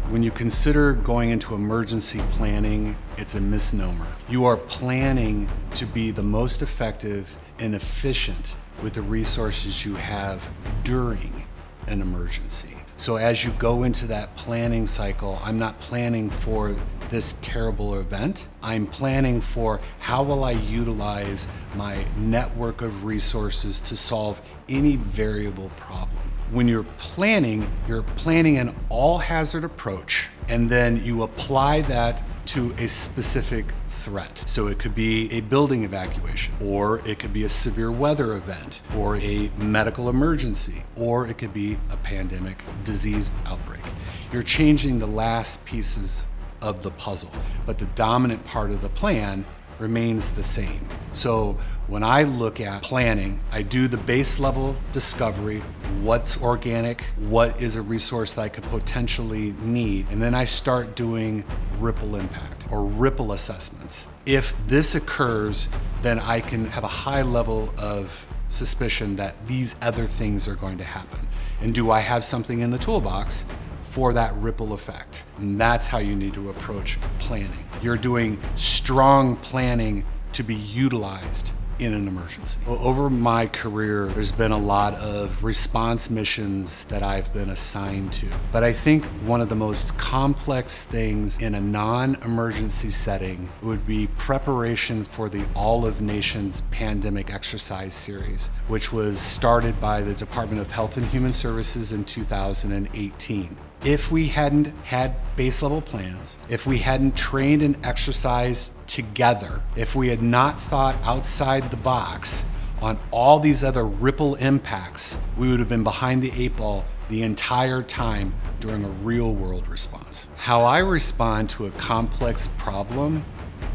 When you consider going into emergency planning, it's a misnomer. You are planning to be the most effective and efficient with the resources you have during an emergency. So as you go into that planning cycle, I'm not planning for this terrible event. I'm planning for how will I utilize my network of resources to solve any variable problem. When you're planning an all-hazard approach, and then you apply that to a specific threat. So it could be a building evacuation, or it could be a severe weather event, or a medical emergency, or it could be a pandemic disease outbreak. You're changing the last pieces of the puzzle, but the dominant part of the plan remains the same. So when I look at planning, I do the base level discovery, what's organic, what is a resource that I could potentially need, and then I start doing ripple impact or ripple assessments. If this occurs, then I can have a high level of suspicion that these other things are going to happen. And do I have something in the toolbox for that ripple effect? And that's how you need to approach planning. You're doing strong planning to be utilized in an emergency. Well, over my career, there's been a lot of response missions that I've been assigned to. But I think one of the most complex things in a non-emergency setting would be preparation for the All of Nations Pandemic Exercise Series, which was started by the Department of Health and Human Services in 2018. If we hadn't had base level plans, if we hadn't trained and exercised together, if we had not thought outside the box on all these other ripple impacts, we would have been behind the 8 ball the entire time during a real world response. How I respond to a complex problem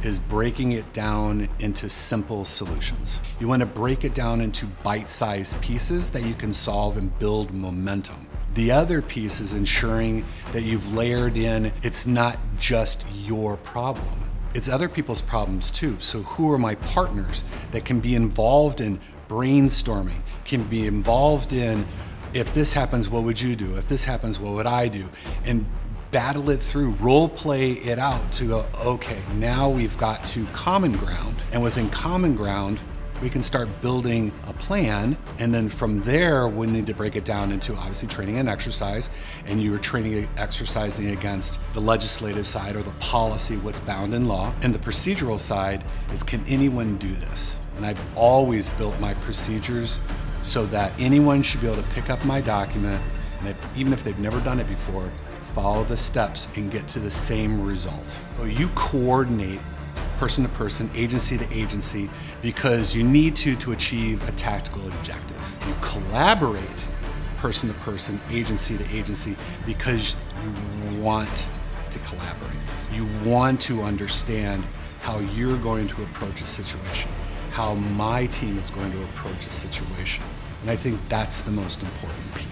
is breaking it down into simple solutions. You want to break it down into bite-sized pieces that you can solve and build momentum. The other piece is ensuring that you've layered in, it's not just your problem. It's other people's problems too. So who are my partners that can be involved in brainstorming, can be involved in, if this happens, what would you do? If this happens, what would I do? And battle it through, role play it out to go, okay, now we've got to common ground. And within common ground, we can start building a plan, and then from there we need to break it down into obviously training and exercise, and you are training and exercising against the legislative side or the policy, what's bound in law, and the procedural side is, can anyone do this? And I've always built my procedures so that anyone should be able to pick up my document, and even if they've never done it before, follow the steps and get to the same result. Well, you coordinate person to person, agency to agency, because you need to achieve a tactical objective. You collaborate person to person, agency to agency, because you want to collaborate. You want to understand how you're going to approach a situation, how my team is going to approach a situation. And I think that's the most important piece.